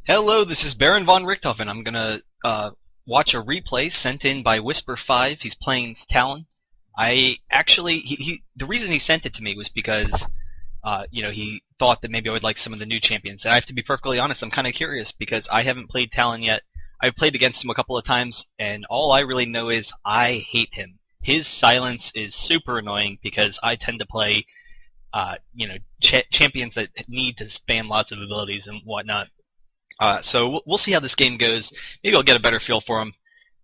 Hello, this is Baron von Richthofen. I'm gonna watch a replay sent in by WhisperV's. He's playing Talon. I actually, the reason he sent it to me was because, he thought that maybe I would like some of the new champions. And I have to be perfectly honest, I'm kind of curious because I haven't played Talon yet. I've played against him a couple of times, and all I really know is I hate him. His silence is super annoying because I tend to play, champions that need to spam lots of abilities and whatnot. So we'll see how this game goes. Maybe I'll get a better feel for them.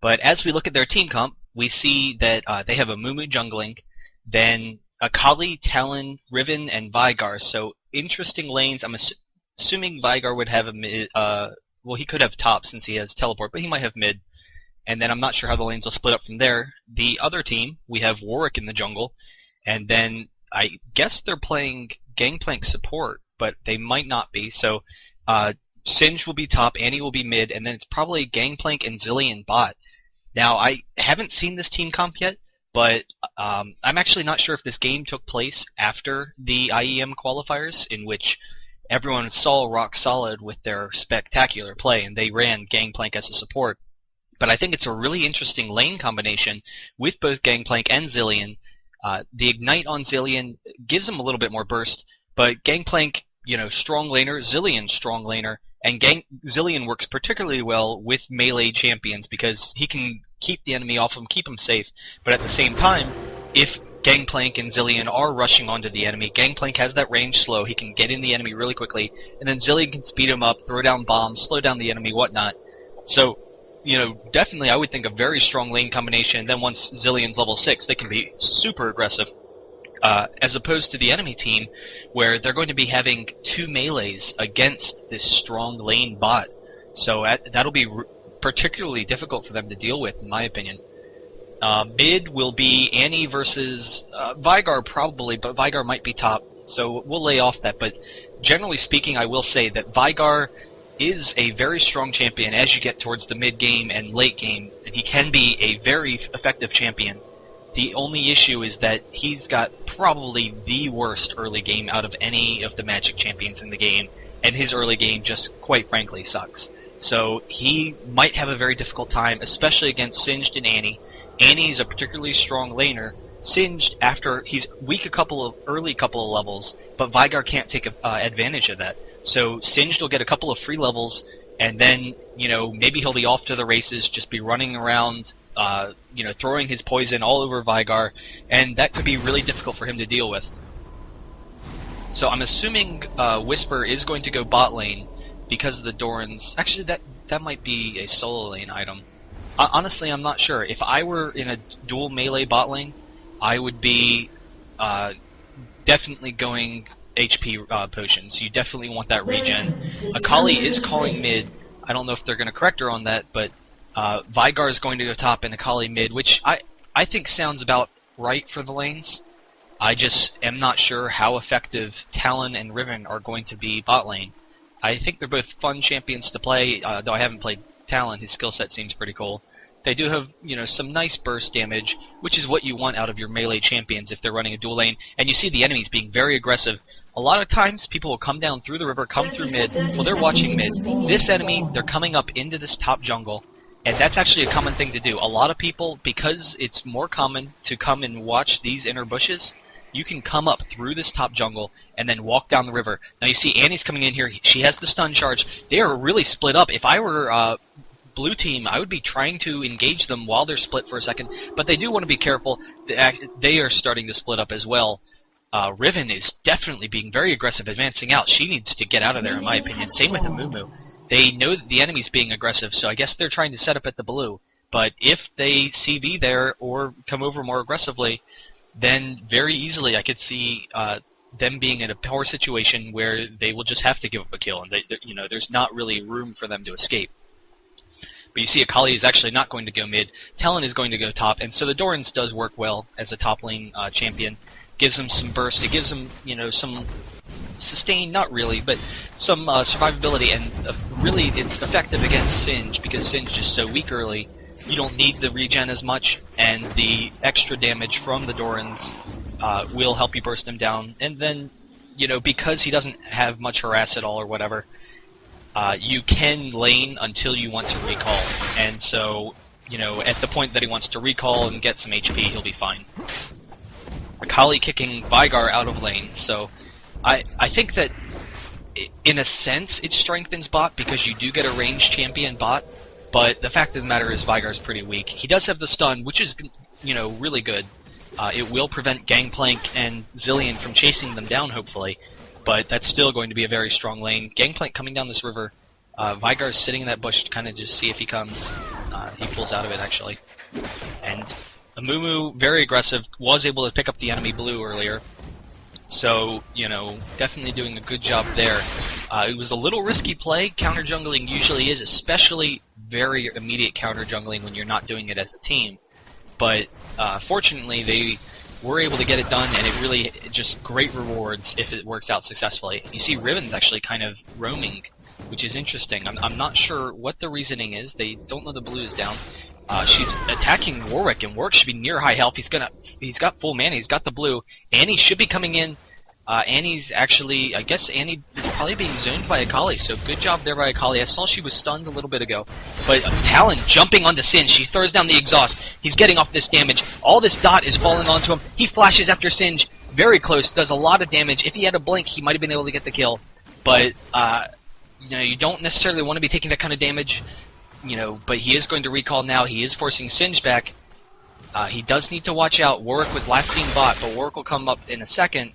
But as we look at their team comp, we see that they have a Mumu jungling, then Akali, Talon, Riven, and Veigar. So interesting lanes. I'm assuming Veigar would have a mid. Well, he could have top since he has teleport, but he might have mid. And then I'm not sure how the lanes will split up from there. The other team, we have Warwick in the jungle, and then I guess they're playing Gangplank support, but they might not be. So Singe will be top, Annie will be mid, and then it's probably Gangplank and Zilean bot. Now, I haven't seen this team comp yet, but I'm actually not sure if this game took place after the IEM qualifiers, in which everyone saw Rock Solid with their spectacular play, and they ran Gangplank as a support. But I think it's a really interesting lane combination with both Gangplank and Zilean. The Ignite on Zilean gives him a little bit more burst, but Gangplank, strong laner, Zilean strong laner, and Zilean works particularly well with melee champions because he can keep the enemy off him, keep him safe, but at the same time, if Gangplank and Zilean are rushing onto the enemy, Gangplank has that range slow, he can get in the enemy really quickly, and then Zilean can speed him up, throw down bombs, slow down the enemy, whatnot. So, definitely I would think a very strong lane combination, then once Zilean's level 6, they can be super aggressive. As opposed to the enemy team, where they're going to be having two melees against this strong lane bot. So that'll be particularly difficult for them to deal with, in my opinion. Mid will be Annie versus Veigar probably, but Veigar might be top, so we'll lay off that. But generally speaking, I will say that Veigar is a very strong champion as you get towards the mid game and late game, and he can be a very effective champion. The only issue is that he's got probably the worst early game out of any of the Magic champions in the game, and his early game just, quite frankly, sucks. So he might have a very difficult time, especially against Singed and Annie. Annie's a particularly strong laner. Singed, after he's weak early couple of levels, but Veigar can't take advantage of that. So Singed will get a couple of free levels, and then, maybe he'll be off to the races, just be running around, throwing his poison all over Veigar, and that could be really difficult for him to deal with. So I'm assuming Whisper is going to go bot lane because of the Dorans. Actually, that might be a solo lane item. Honestly, I'm not sure. If I were in a dual melee bot lane, I would be definitely going HP potions. You definitely want that regen. Akali is calling mid. I don't know if they're going to correct her on that, but Veigar is going to go top and Akali mid, which I think sounds about right for the lanes. I just am not sure how effective Talon and Riven are going to be bot lane. I think they're both fun champions to play, though I haven't played Talon. His skill set seems pretty cool. They do have, some nice burst damage, which is what you want out of your melee champions if they're running a dual lane. And you see the enemies being very aggressive. A lot of times, people will come down through the river, come through mid. Well, they're watching mid. This enemy, they're coming up into this top jungle. And that's actually a common thing to do. A lot of people, because it's more common to come and watch these inner bushes, you can come up through this top jungle and then walk down the river. Now you see Annie's coming in here. She has the stun charge. They are really split up. If I were blue team, I would be trying to engage them while they're split for a second. But they do want to be careful. They are starting to split up as well. Riven is definitely being very aggressive, advancing out. She needs to get out of there, in my opinion. Same with the Mumu. They know that the enemy's being aggressive, so I guess they're trying to set up at the blue. But if they CV there or come over more aggressively, then very easily I could see them being in a power situation where they will just have to give up a kill, and there's not really room for them to escape. But you see Akali is actually not going to go mid. Talon is going to go top, and so the Dorans does work well as a top lane champion. Gives him some burst. It gives him, some sustain, not really, but some survivability, and really it's effective against Singe because Singe is so weak early. You don't need the regen as much, and the extra damage from the Dorans will help you burst him down. And then, because he doesn't have much harass at all or whatever, you can lane until you want to recall. And so, you know, at the point that he wants to recall and get some HP, he'll be fine. Akali kicking Veigar out of lane, so I think that in a sense it strengthens bot because you do get a ranged champion bot, but the fact of the matter is Veigar's pretty weak. He does have the stun, which is, you know, really good. It will prevent Gangplank and Zilean from chasing them down, hopefully, but that's still going to be a very strong lane. Gangplank coming down this river. Veigar's sitting in that bush to kind of just see if he comes. He pulls out of it, actually. And Amumu, very aggressive, was able to pick up the enemy blue earlier. So, you know, definitely doing a good job there. It was a little risky play. Counter jungling usually is, especially very immediate counter jungling when you're not doing it as a team. But fortunately, they were able to get it done, and it really just great rewards if it works out successfully. You see Riven's actually kind of roaming, which is interesting. I'm not sure what the reasoning is. They don't know the blue is down. She's attacking Warwick, and Warwick should be near high health. He's got full mana. He's got the blue. Annie should be coming in. Annie's actually, I guess Annie is probably being zoned by Akali, so good job there by Akali. I saw she was stunned a little bit ago. But Talon jumping onto Singe. She throws down the exhaust. He's getting off this damage. All this dot is falling onto him. He flashes after Singe. Very close. Does a lot of damage. If he had a blink, he might have been able to get the kill. But, you know, you don't necessarily want to be taking that kind of damage. You know, but he is going to recall now. He is forcing Singe back. He does need to watch out. Warwick was last seen bot, but Warwick will come up in a second.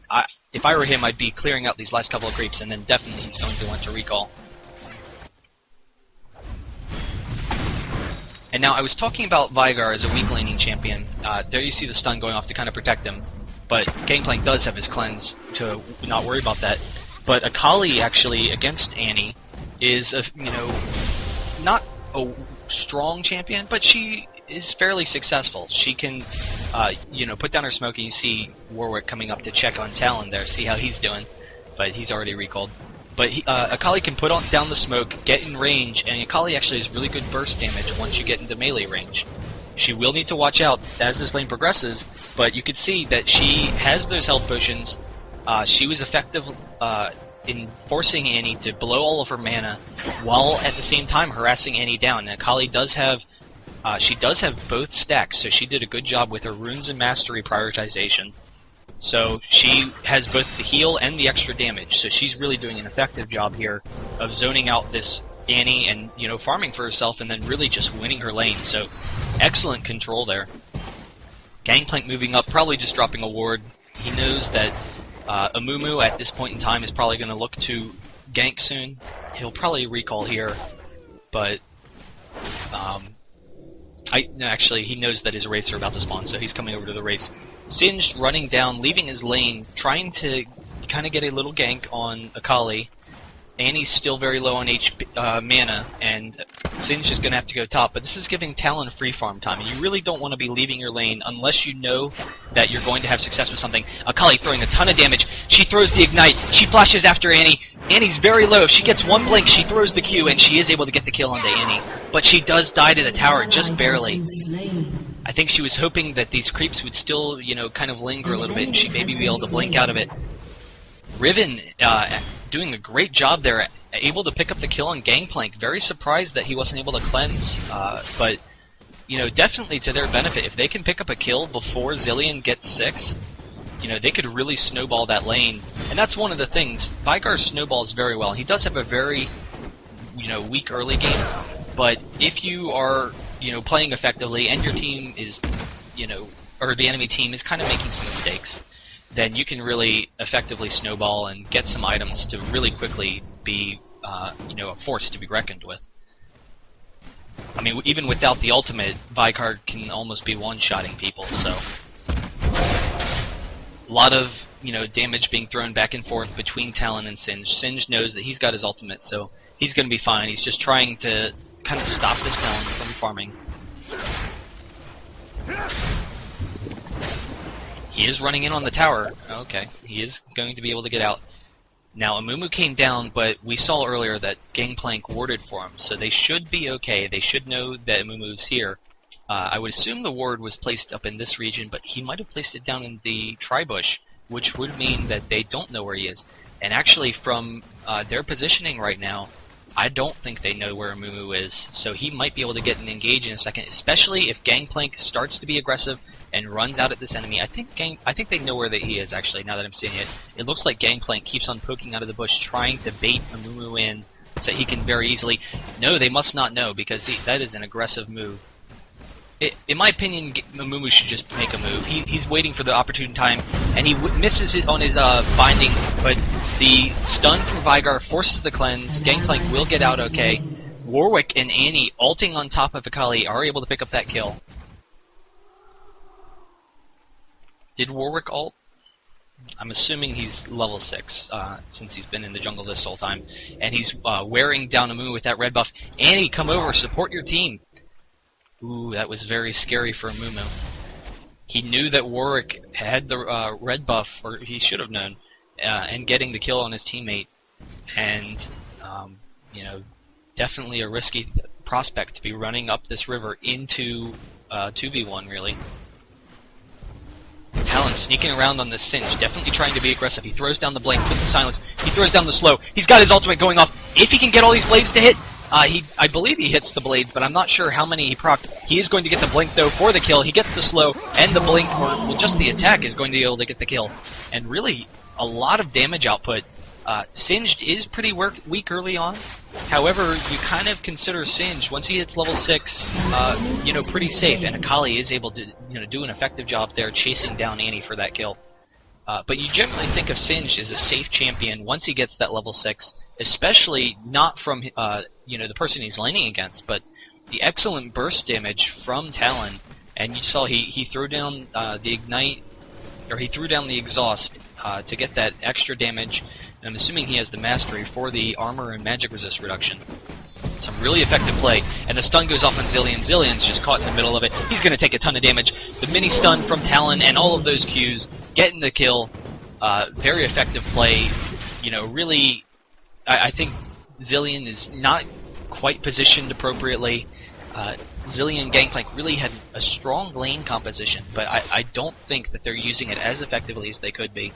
If I were him, I'd be clearing out these last couple of creeps, and then definitely he's going to want to recall. And now, I was talking about Veigar as a weak laning champion. There you see the stun going off to kind of protect him. But Gangplank does have his cleanse to not worry about that. But Akali, actually, against Annie, is, you know, not a strong champion, but she is fairly successful. She can, you know, put down her smoke, and you see Warwick coming up to check on Talon there, see how he's doing, but he's already recalled. But Akali can put down the smoke, get in range, and Akali actually has really good burst damage once you get into melee range. She will need to watch out as this lane progresses, but you can see that she has those health potions. She was effective in forcing Annie to blow all of her mana, while at the same time harassing Annie down. And Akali does have she does have both stacks, so she did a good job with her runes and mastery prioritization. So she has both the heal and the extra damage, so she's really doing an effective job here of zoning out this Annie and, you know, farming for herself and then really just winning her lane. So excellent control there. Gangplank moving up, probably just dropping a ward. He knows that Amumu at this point in time is probably going to look to gank soon. He'll probably recall here, but no, actually, he knows that his wraiths are about to spawn, so he's coming over to the wraiths. Singed running down, leaving his lane, trying to kind of get a little gank on Akali. Annie's still very low on HP, mana, and Singed is going to have to go top, but this is giving Talon free farm time, and you really don't want to be leaving your lane unless you know that you're going to have success with something. Akali throwing a ton of damage. She throws the ignite. She flashes after Annie. Annie's very low. If she gets one blink, she throws the Q, and she is able to get the kill onto Annie. But she does die to the tower, just barely. I think she was hoping that these creeps would still, you know, kind of linger a little bit, and she'd maybe be able to blink out of it. Riven doing a great job there, able to pick up the kill on Gangplank. Very surprised that he wasn't able to cleanse, but, you know, definitely to their benefit. If they can pick up a kill before Zilean gets 6, you know, they could really snowball that lane. And that's one of the things. Veigar snowballs very well. He does have a very, you know, weak early game, but if you are, you know, playing effectively and your team is, you know, or the enemy team is kind of making some mistakes, then you can really effectively snowball and get some items to really quickly be, you know, a force to be reckoned with. I mean, even without the ultimate, Veigar can almost be one-shotting people, so a lot of, you know, damage being thrown back and forth between Talon and Singe. Singe knows that he's got his ultimate, so he's going to be fine. He's just trying to kind of stop this Talon from farming. He is running in on the tower. Okay, he is going to be able to get out. Now, Amumu came down, but we saw earlier that Gangplank warded for him, so they should be okay. They should know that Amumu's here. I would assume the ward was placed up in this region, but he might have placed it down in the tri-bush, which would mean that they don't know where he is. And actually, from their positioning right now, I don't think they know where Amumu is, so he might be able to get an engage in a second, especially if Gangplank starts to be aggressive and runs out at this enemy. I think they know where he is, actually, now that I'm seeing it. It looks like Gangplank keeps on poking out of the bush, trying to bait Amumu in so he can very easily... No, they must not know, because that is an aggressive move. In my opinion, Amumu should just make a move. He's waiting for the opportune time, and he misses it on his binding, but the stun from Vigar forces the cleanse. Gangplank will get out okay. Warwick and Annie, ulting on top of Akali, are able to pick up that kill. Did Warwick ult? I'm assuming he's level 6, since he's been in the jungle this whole time. And he's wearing down Amumu with that red buff. Annie, come over, support your team. Ooh, that was very scary for Amumu. He knew that Warwick had the red buff, or he should have known, and getting the kill on his teammate. And, you know, definitely a risky prospect to be running up this river into 2v1, really. Talon sneaking around on this Singe, definitely trying to be aggressive. He throws down the blink with the silence. He throws down the slow. He's got his ultimate going off. If he can get all these blades to hit, I believe he hits the blades, but I'm not sure how many he procced. He is going to get the blink, though, for the kill. He gets the slow, and the blink, or well, just the attack, is going to be able to get the kill. And really, a lot of damage output. Singed is pretty weak early on. However, you kind of consider Singed, once he hits level 6, you know, pretty safe, and Akali is able to, you know, do an effective job there chasing down Annie for that kill. But you generally think of Singed as a safe champion once he gets that level 6, especially not from, you know, the person he's laning against, but the excellent burst damage from Talon. And you saw he threw down the ignite, or he threw down the exhaust to get that extra damage. And I'm assuming he has the mastery for the armor and magic resist reduction. Some really effective play, and the stun goes off on Zilean. Zilean's just caught in the middle of it. He's going to take a ton of damage. The mini stun from Talon and all of those Qs, getting the kill. Very effective play. You know, really, I think Zilean is not quite positioned appropriately. Zilean Gangplank really had a strong lane composition, but I don't think that they're using it as effectively as they could be.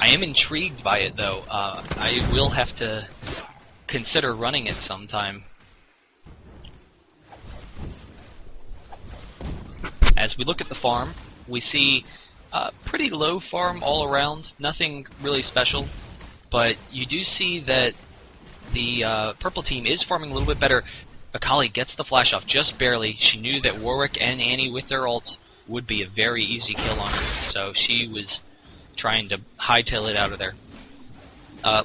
I am intrigued by it, though. I will have to consider running it sometime. As we look at the farm, we see a pretty low farm all around. Nothing really special, but you do see that the purple team is farming a little bit better. Akali gets the flash off just barely. She knew that Warwick and Annie with their ults would be a very easy kill on her, so she was trying to hightail it out of there.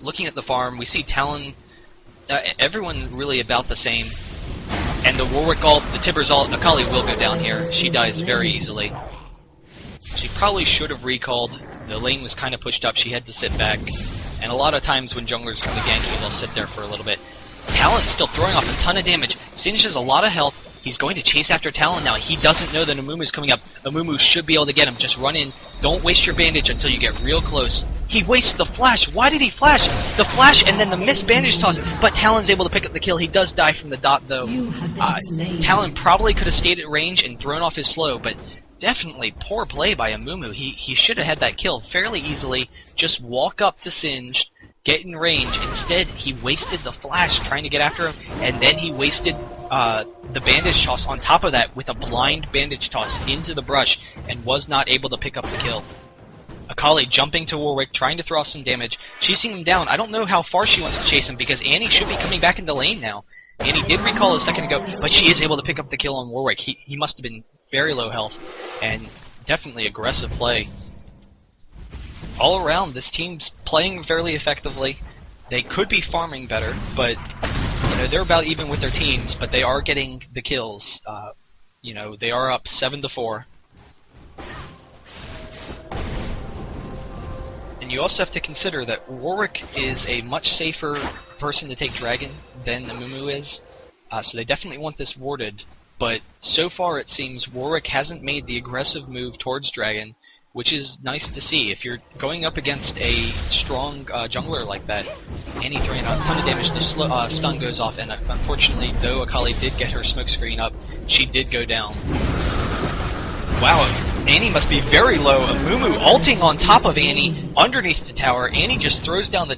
Looking at the farm, we see Talon, everyone really about the same, and the Warwick ult, the Tibbers ult, Akali will go down here. She dies very easily. She probably should have recalled. The lane was kind of pushed up, she had to sit back, and a lot of times when junglers come to gank you, they'll sit there for a little bit. Talon's still throwing off a ton of damage. Singed has a lot of health. He's going to chase after Talon now. He doesn't know that Amumu's coming up. Amumu should be able to get him. Just run in. Don't waste your bandage until you get real close. He wastes the flash. Why did he flash? The flash and then the missed bandage toss. But Talon's able to pick up the kill. He does die from the dot, though. Talon probably could have stayed at range and thrown off his slow, but definitely poor play by Amumu. He should have had that kill fairly easily. Just walk up to Singed, get in range. Instead, he wasted the flash trying to get after him, and then he wasted the bandage toss on top of that with a blind bandage toss into the brush, and was not able to pick up the kill. Akali jumping to Warwick, trying to throw off some damage, chasing him down. I don't know how far she wants to chase him, because Annie should be coming back into lane now. Annie did recall a second ago, but she is able to pick up the kill on Warwick. He must have been very low health, and definitely aggressive play. All around, this team's playing fairly effectively. They could be farming better, but you know, they're about even with their teams, but they are getting the kills. You know, they are up 7-4. And you also have to consider that Warwick is a much safer person to take Dragon than Amumu is, so they definitely want this warded. But so far it seems Warwick hasn't made the aggressive move towards Dragon, which is nice to see. If you're going up against a strong jungler like that, Annie throwing a ton of damage, the stun goes off, and unfortunately, though Akali did get her smoke screen up, she did go down. Wow, Annie must be very low. Amumu ulting on top of Annie underneath the tower. Annie just throws down the